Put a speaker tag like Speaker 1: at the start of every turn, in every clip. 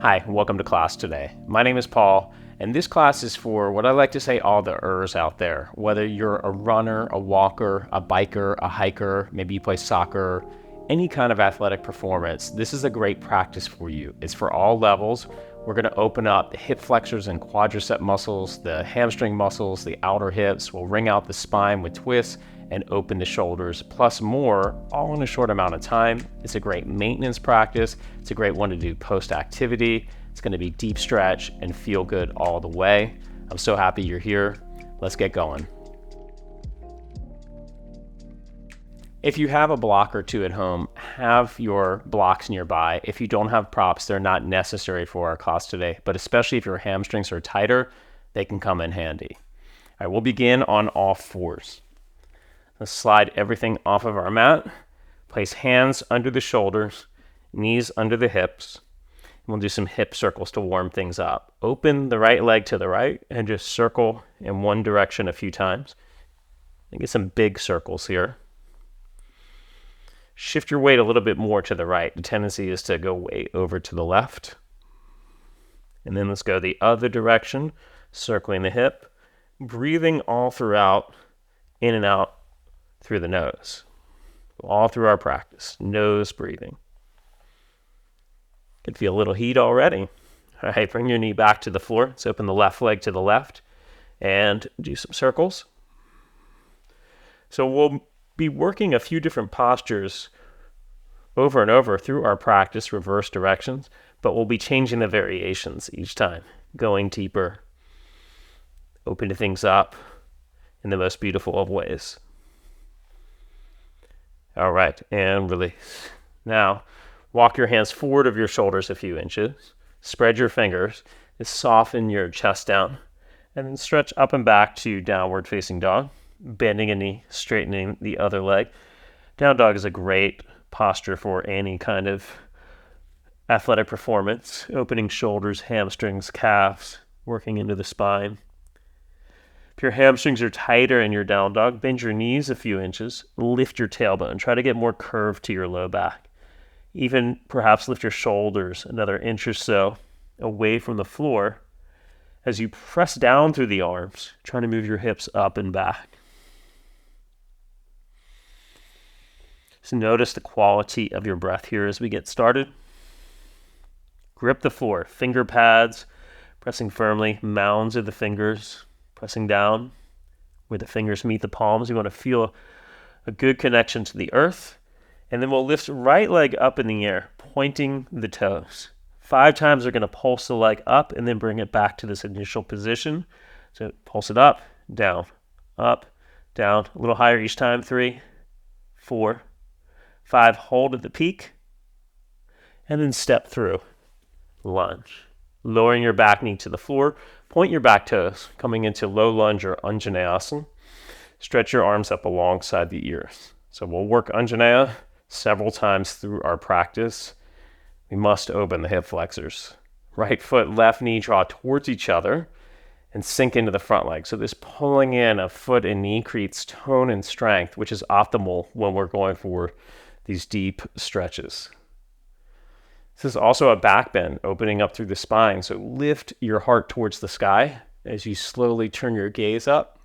Speaker 1: Hi, welcome to class today. My name is Paul, and this class is for what I like to say all the ers out there. Whether you're a runner, a walker, a biker, a hiker, maybe you play soccer, any kind of athletic performance, this is a great practice for you. It's for all levels. We're going to open up the hip flexors and quadricep muscles, the hamstring muscles, the outer hips. We'll wring out the spine with twists and open the shoulders, plus more, all in a short amount of time. It's a great maintenance practice. It's a great one to do post-activity. It's going to be deep stretch and feel good all the way. I'm so happy you're here. Let's get going. If you have a block or two at home, have your blocks nearby. If you don't have props, they're not necessary for our class today, but especially if your hamstrings are tighter, they can come in handy. All right, we'll begin on all fours. Let's slide everything off of our mat. Place hands under the shoulders, knees under the hips. And we'll do some hip circles to warm things up. Open the right leg to the right and just circle in one direction a few times. And get some big circles here. Shift your weight a little bit more to the right. The tendency is to go way over to the left. And then let's go the other direction, circling the hip, breathing all throughout, in and out through the nose. All through our practice, nose breathing. Could feel a little heat already. All right, bring your knee back to the floor. Let's open the left leg to the left and do some circles. So we'll be working a few different postures over and over through our practice, reverse directions, but we'll be changing the variations each time, going deeper, opening things up in the most beautiful of ways. All right, and release. Now, walk your hands forward of your shoulders a few inches. Spread your fingers. Soften your chest down. And then stretch up and back to downward facing dog. Bending a knee, straightening the other leg. Down dog is a great posture for any kind of athletic performance. Opening shoulders, hamstrings, calves, working into the spine. If your hamstrings are tighter in your down dog, bend your knees a few inches, lift your tailbone, try to get more curve to your low back. Even perhaps lift your shoulders another inch or so away from the floor as you press down through the arms, trying to move your hips up and back. So notice the quality of your breath here as we get started. Grip the floor, finger pads, pressing firmly, mounds of the fingers, pressing down where the fingers meet the palms. You want to feel a good connection to the earth. And then we'll lift right leg up in the air, pointing the toes. 5 times we're going to pulse the leg up and then bring it back to this initial position. So pulse it up, down, a little higher each time. 3, 4, 5. Hold at the peak. And then step through. Lunge. Lowering your back knee to the floor. Point your back toes, coming into low lunge or Anjaneyasana. Stretch your arms up alongside the ears. So we'll work Anjaneya several times through our practice. We must open the hip flexors. Right foot, left knee draw towards each other and sink into the front leg. So this pulling in of foot and knee creates tone and strength, which is optimal when we're going for these deep stretches. This is also a back bend, opening up through the spine. So lift your heart towards the sky as you slowly turn your gaze up.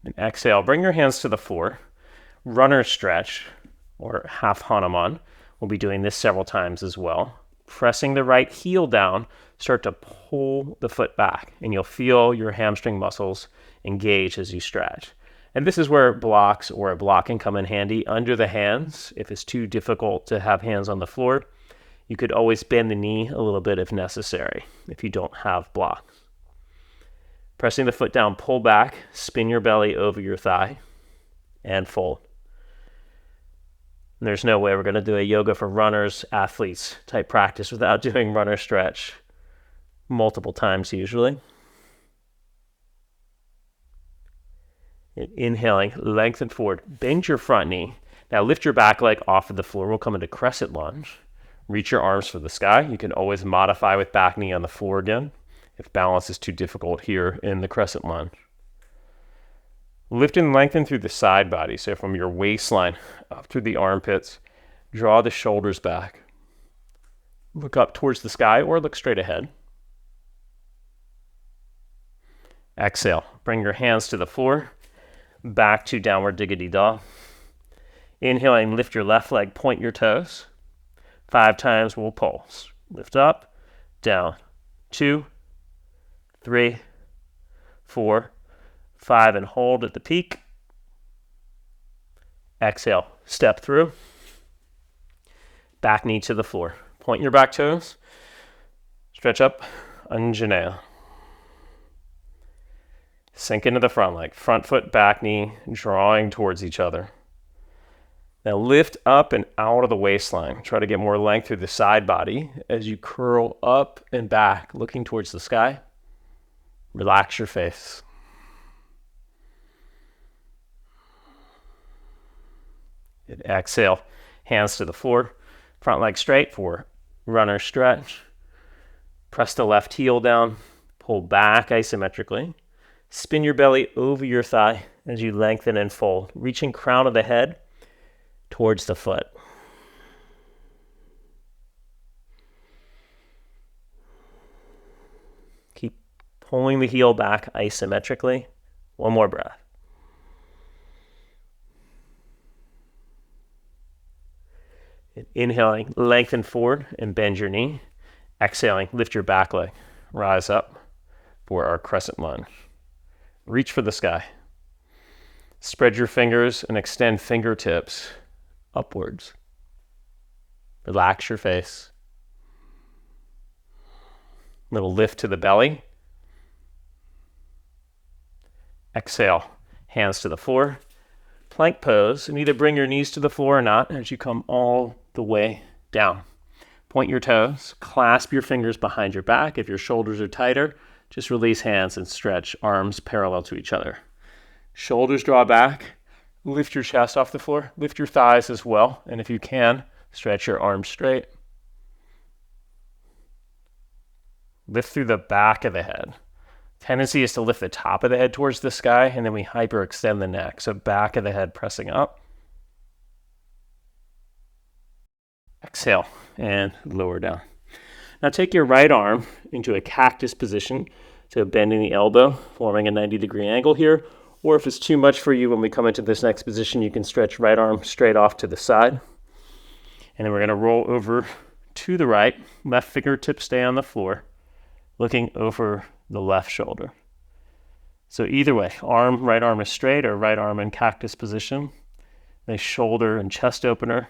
Speaker 1: And exhale, bring your hands to the floor. Runner stretch, or half Hanuman. We'll be doing this several times as well. Pressing the right heel down, start to pull the foot back, and you'll feel your hamstring muscles engage as you stretch. And this is where blocks or a block can come in handy under the hands. If it's too difficult to have hands on the floor, you could always bend the knee a little bit if necessary, if you don't have blocks. Pressing the foot down, pull back, spin your belly over your thigh, and fold. And there's no way we're going to do a yoga for runners, athletes type practice without doing runner stretch multiple times usually. Inhaling, lengthen forward, bend your front knee. Now lift your back leg off of the floor. We'll come into crescent lunge. Reach your arms for the sky. You can always modify with back knee on the floor again if balance is too difficult here in the crescent lunge. Lift and lengthen through the side body. So from your waistline up through the armpits, draw the shoulders back. Look up towards the sky or look straight ahead. Exhale. Bring your hands to the floor. Back to downward diggity dog. Inhaling, lift your left leg, point your toes. 5 times, we'll pulse. Lift up, down. 2, 3, 4, 5, and hold at the peak. Exhale, step through. Back knee to the floor. Point your back toes. Stretch up, Anjaneyas. Sink into the front leg. Front foot, back knee, drawing towards each other. Now lift up and out of the waistline. Try to get more length through the side body as you curl up and back, looking towards the sky. Relax your face. And exhale, hands to the floor. Front leg straight for runner stretch. Press the left heel down. Pull back isometrically. Spin your belly over your thigh as you lengthen and fold, reaching crown of the head towards the foot. Keep pulling the heel back isometrically. One more breath. Inhaling, lengthen forward and bend your knee. Exhaling, lift your back leg. Rise up for our crescent lunge. Reach for the sky. Spread your fingers and extend fingertips upwards. Relax your face. Little lift to the belly. Exhale, hands to the floor. Plank pose, and either bring your knees to the floor or not as you come all the way down. Point your toes, clasp your fingers behind your back. If your shoulders are tighter, just release hands and stretch arms parallel to each other. Shoulders draw back. Lift your chest off the floor. Lift your thighs as well. And if you can, stretch your arms straight. Lift through the back of the head. Tendency is to lift the top of the head towards the sky, and then we hyperextend the neck. So back of the head pressing up. Exhale and lower down. Now take your right arm into a cactus position. So bending the elbow, forming a 90-degree angle here. Or if it's too much for you, when we come into this next position, you can stretch right arm straight off to the side. And then we're going to roll over to the right. Left fingertips stay on the floor, looking over the left shoulder. So either way, right arm is straight or right arm in cactus position. Nice shoulder and chest opener.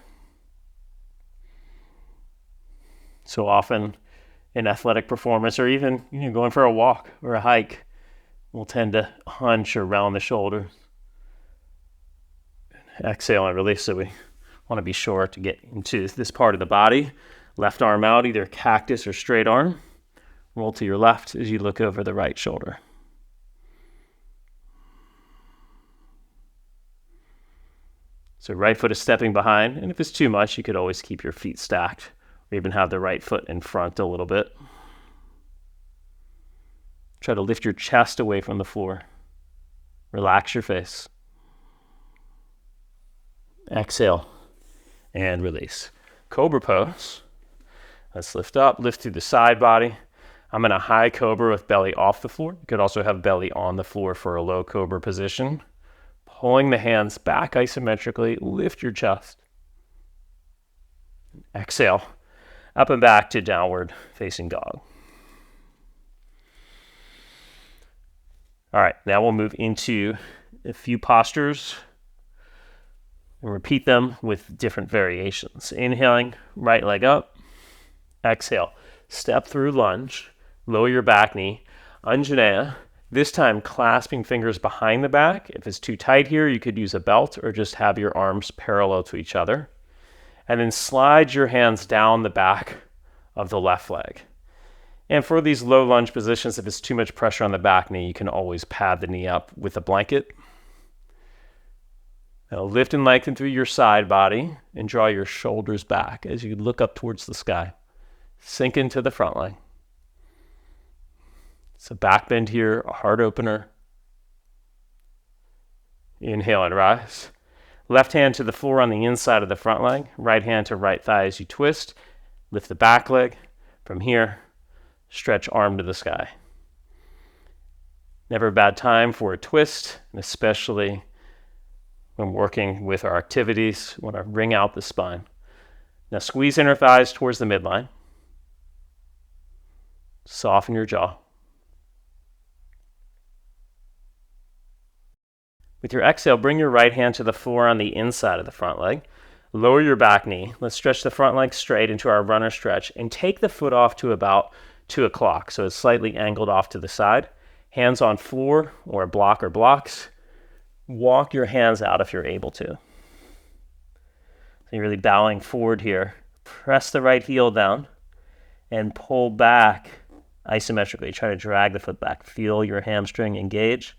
Speaker 1: So often in athletic performance or even going for a walk or a hike, we'll tend to hunch or round the shoulders. Exhale and release. So we want to be sure to get into this part of the body. Left arm out, either cactus or straight arm. Roll to your left as you look over the right shoulder. So right foot is stepping behind, and if it's too much, you could always keep your feet stacked or even have the right foot in front a little bit. Try to lift your chest away from the floor. Relax your face. Exhale and release. Cobra pose. Let's lift up, lift through the side body. I'm in a high cobra with belly off the floor. You could also have belly on the floor for a low cobra position. Pulling the hands back isometrically, lift your chest. Exhale, up and back to downward facing dog. All right, now we'll move into a few postures and repeat them with different variations. Inhaling, right leg up. Exhale, step through lunge. Lower your back knee, Anjaneyas. This time clasping fingers behind the back. If it's too tight here, you could use a belt or just have your arms parallel to each other. And then slide your hands down the back of the left leg. And for these low lunge positions, if it's too much pressure on the back knee, you can always pad the knee up with a blanket. Now lift and lengthen through your side body and draw your shoulders back as you look up towards the sky. Sink into the front leg. So back bend here, a heart opener. Inhale and rise. Left hand to the floor on the inside of the front leg. Right hand to right thigh as you twist. Lift the back leg. From here, stretch arm to the sky. Never a bad time for a twist, and especially when working with our activities, we want to wring out the spine. Now squeeze inner thighs towards the midline. Soften your jaw. With your exhale, bring your right hand to the floor on the inside of the front leg. Lower your back knee. Let's stretch the front leg straight into our runner stretch and take the foot off to about 2 o'clock. So it's slightly angled off to the side. Hands on floor or a block or blocks. Walk your hands out if you're able to. So you're really bowing forward here. Press the right heel down and pull back isometrically. Try to drag the foot back. Feel your hamstring engage.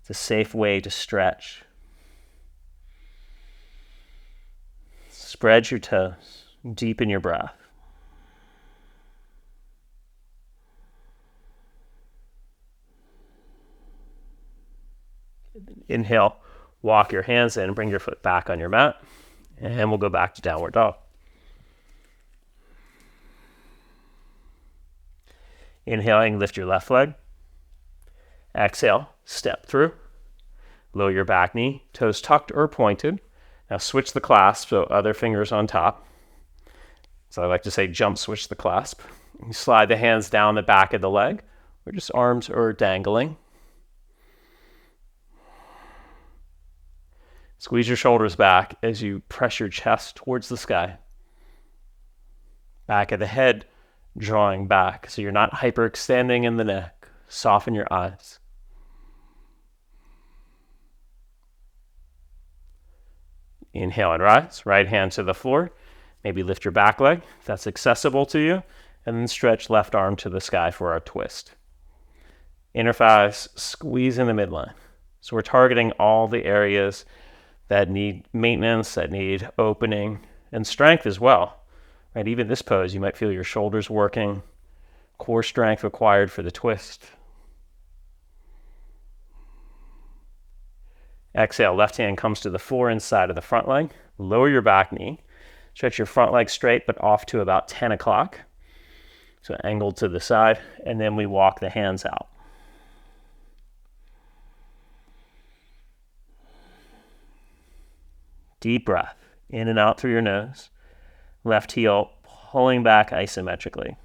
Speaker 1: It's a safe way to stretch. Spread your toes. Deepen your breath. Inhale, walk your hands in, bring your foot back on your mat, and we'll go back to downward dog. Inhaling, lift your left leg. Exhale, step through. Lower your back knee, toes tucked or pointed. Now switch the clasp, so other fingers on top. So I like to say jump switch the clasp. You slide the hands down the back of the leg, or just arms are dangling. Squeeze your shoulders back as you press your chest towards the sky. Back of the head drawing back, so you're not hyperextending in the neck. Soften your eyes. Inhale and rise. Right hand to the floor. Maybe lift your back leg if that's accessible to you. And then stretch left arm to the sky for our twist. Inner thighs squeeze in the midline. So we're targeting all the areas that need maintenance, that need opening, and strength as well. Right? Even this pose, you might feel your shoulders working, core strength required for the twist. Exhale, left hand comes to the floor inside of the front leg. Lower your back knee. Stretch your front leg straight, but off to about 10 o'clock. So angled to the side, and then we walk the hands out. Deep breath, in and out through your nose. Left heel pulling back isometrically.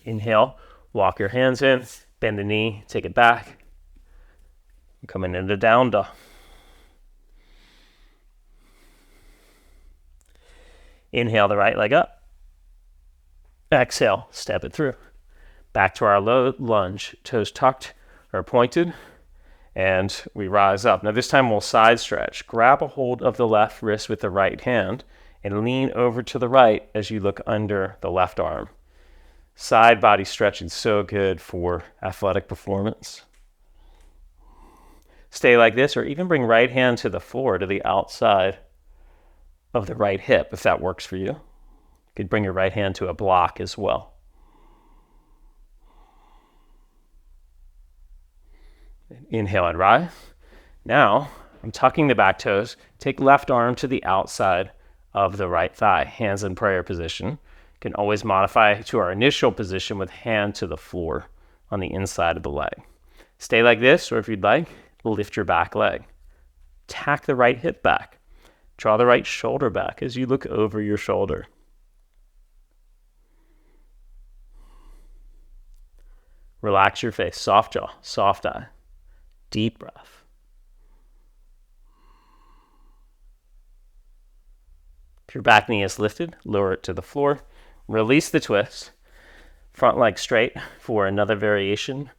Speaker 1: Inhale, walk your hands in, bend the knee, take it back. Coming into down dog. Inhale the right leg up. Exhale, step it through. Back to our low lunge, toes tucked or pointed, and we rise up. Now this time we'll side stretch. Grab a hold of the left wrist with the right hand and lean over to the right as you look under the left arm. Side body stretching is so good for athletic performance. Stay like this, or even bring right hand to the floor, to the outside of the right hip, if that works for you. You could bring your right hand to a block as well. Inhale and rise. Now, I'm tucking the back toes. Take left arm to the outside of the right thigh, hands in prayer position. Can always modify to our initial position with hand to the floor on the inside of the leg. Stay like this, or if you'd like, lift your back leg. Tack the right hip back. Draw the right shoulder back as you look over your shoulder. Relax your face, soft jaw, soft eye. Deep breath. If your back knee is lifted, lower it to the floor. Release the twist. Front leg straight for another variation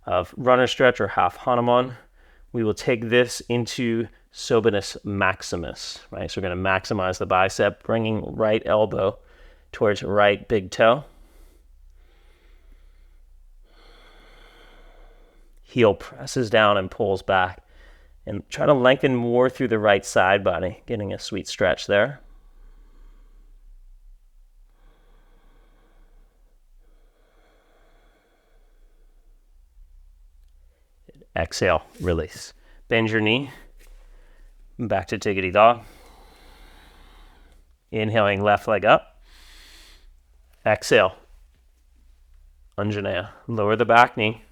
Speaker 1: of runner stretch or half Hanuman. We will take this into Sobanus Maximus, right? So we're going to maximize the bicep, bringing right elbow towards right big toe. Heel presses down and pulls back. And try to lengthen more through the right side body, getting a sweet stretch there. Exhale, release. Bend your knee. Back to tickety dog. Inhaling, left leg up. Exhale, Anjaneyya. Lower the back knee.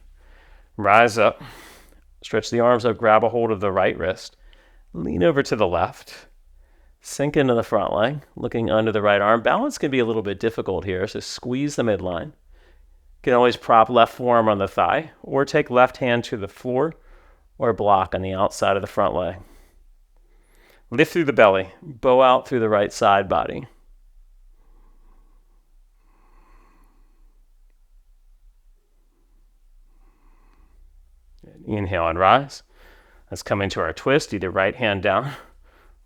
Speaker 1: Rise up. Stretch the arms up. Grab a hold of the right wrist. Lean over to the left. Sink into the front leg, looking under the right arm. Balance can be a little bit difficult here, so squeeze the midline. You can always prop left forearm on the thigh, or take left hand to the floor, or block on the outside of the front leg. Lift through the belly, bow out through the right side body. Inhale and rise. Let's come into our twist, either right hand down,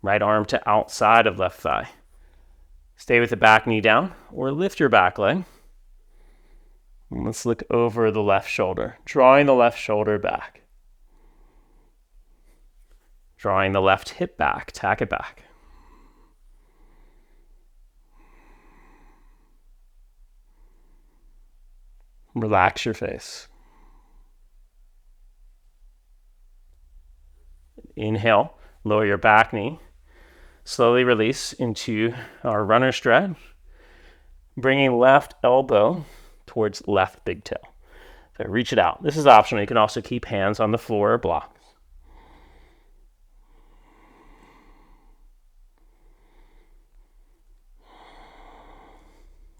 Speaker 1: right arm to outside of left thigh. Stay with the back knee down, or lift your back leg. And let's look over the left shoulder, drawing the left shoulder back. Drawing the left hip back, tack it back. Relax your face. Inhale, lower your back knee. Slowly release into our runner stretch, bringing left elbow towards left big toe. So reach it out. This is optional. You can also keep hands on the floor or blocks.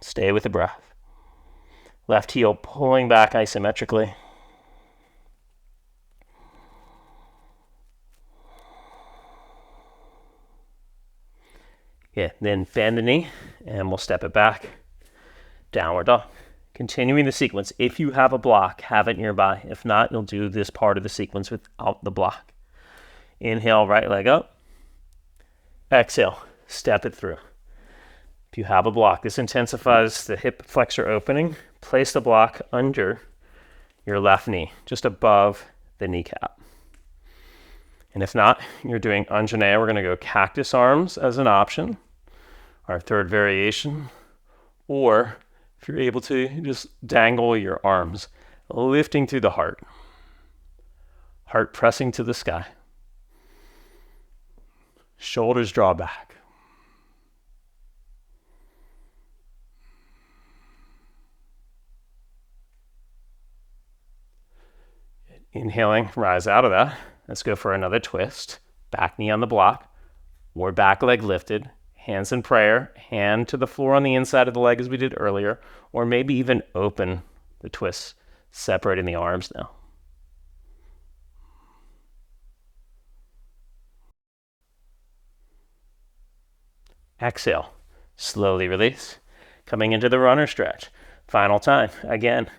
Speaker 1: Stay with the breath. Left heel pulling back isometrically. Yeah, then bend the knee, and we'll step it back. Downward dog. Continuing the sequence. If you have a block, have it nearby. If not, you'll do this part of the sequence without the block. Inhale, right leg up. Exhale, step it through. If you have a block, this intensifies the hip flexor opening. Place the block under your left knee, just above the kneecap. And if not, you're doing Anjaneyya. We're going to go cactus arms as an option, our third variation. Or if you're able to, just dangle your arms, lifting through the heart. Heart pressing to the sky. Shoulders draw back. Inhaling, rise out of that. Let's go for another twist. Back knee on the block, or back leg lifted. Hands in prayer, hand to the floor on the inside of the leg as we did earlier, or maybe even open the twist, separating the arms now. Exhale, slowly release. Coming into the runner stretch. Final time. Again,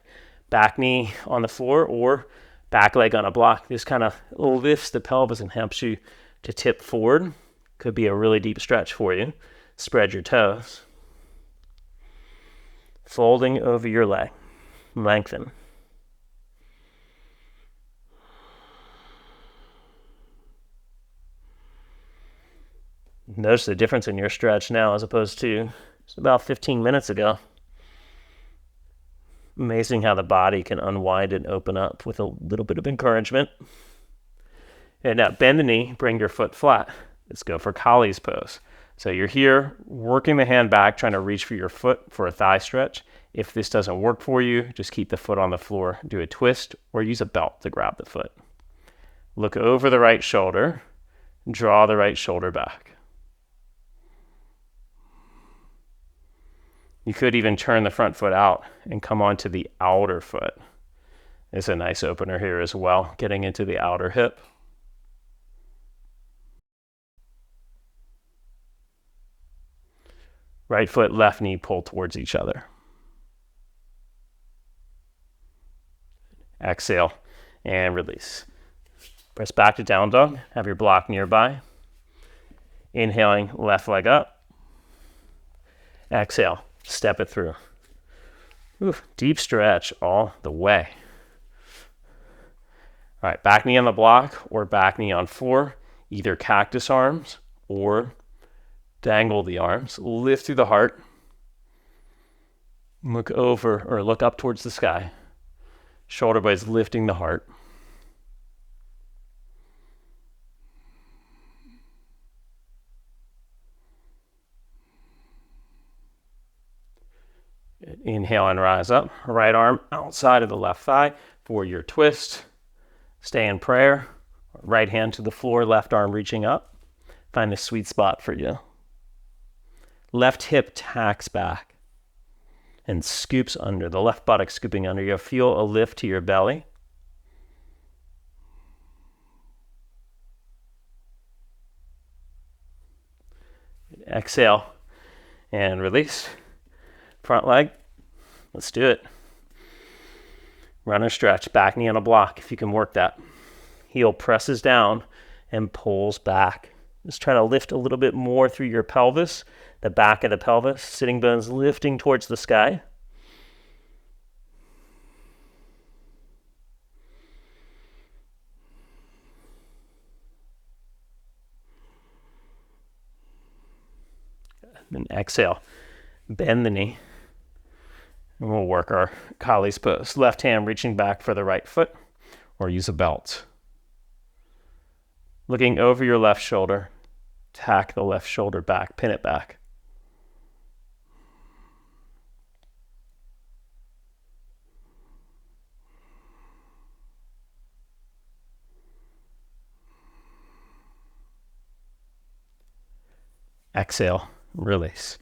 Speaker 1: back knee on the floor or back leg on a block. This kind of lifts the pelvis and helps you to tip forward. Could be a really deep stretch for you. Spread your toes. Folding over your leg. Lengthen. Notice the difference in your stretch now as opposed to just about 15 minutes ago. Amazing how the body can unwind and open up with a little bit of encouragement. And now bend the knee, bring your foot flat. Let's go for Kali's pose. So you're here working the hand back, trying to reach for your foot for a thigh stretch. If this doesn't work for you, just keep the foot on the floor, do a twist, or use a belt to grab the foot. Look over the right shoulder, draw the right shoulder back. You could even turn the front foot out and come onto the outer foot. It's a nice opener here as well, getting into the outer hip. Right foot, left knee pull towards each other. Exhale and release. Press back to down dog. Have your block nearby. Inhaling, left leg up. Exhale, step it through. Oof, deep stretch all the way. All right, back knee on the block or back knee on floor. Either cactus arms or dangle the arms. Lift through the heart. Look over or look up towards the sky. Shoulder blades lifting the heart. Inhale and rise up. Right arm outside of the left thigh for your twist. Stay in prayer. Right hand to the floor, left arm reaching up. Find a sweet spot for you. Left hip tacks back and scoops under. The left buttock scooping under. You'll feel a lift to your belly. Exhale and release. Front leg. Let's do it. Runner stretch. Back knee on a block if you can work that. Heel presses down and pulls back. Just try to lift a little bit more through your pelvis, the back of the pelvis, sitting bones lifting towards the sky. And exhale. Bend the knee. And we'll work our Kali's pose. Left hand reaching back for the right foot or use a belt. Looking over your left shoulder. Tack the left shoulder back. Pin it back. Exhale. Release.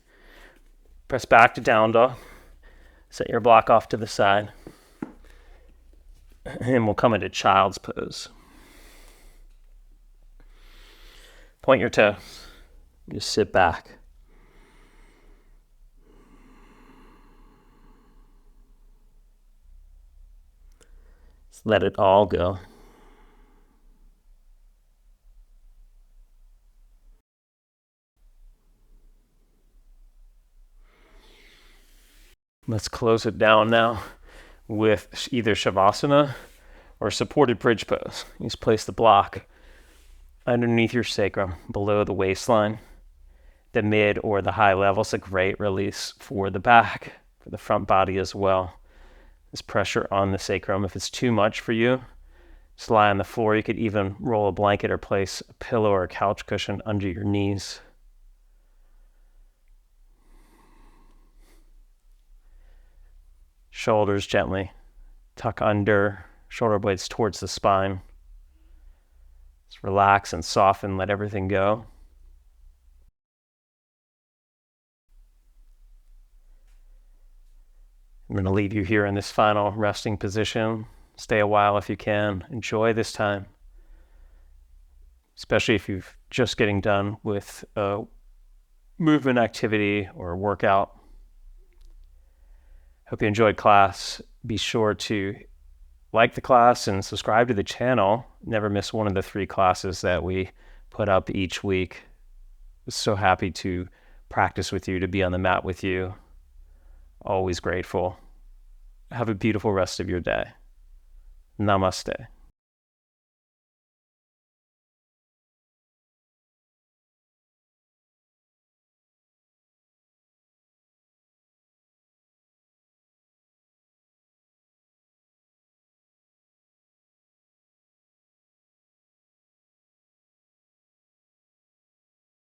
Speaker 1: Press back to down dog. Set your block off to the side. And we'll come into child's pose. Point your toes. Just sit back. Just let it all go. Let's close it down now with either Shavasana or supported bridge pose. You just place the block underneath your sacrum, below the waistline. The mid or the high level is a great release for the back, for the front body as well. There's pressure on the sacrum. If it's too much for you, just lie on the floor. You could even roll a blanket or place a pillow or a couch cushion under your knees. Shoulders gently tuck under, shoulder blades towards the spine. Just relax and soften, let everything go. I'm going to leave you here in this final resting position. Stay a while if you can. Enjoy this time, especially if you're just getting done with a movement activity or a workout. Hope you enjoyed class. Be sure to like the class and subscribe to the channel. Never miss one of the 3 classes that we put up each week. So happy to practice with you, to be on the mat with you. Always grateful. Have a beautiful rest of your day. Namaste.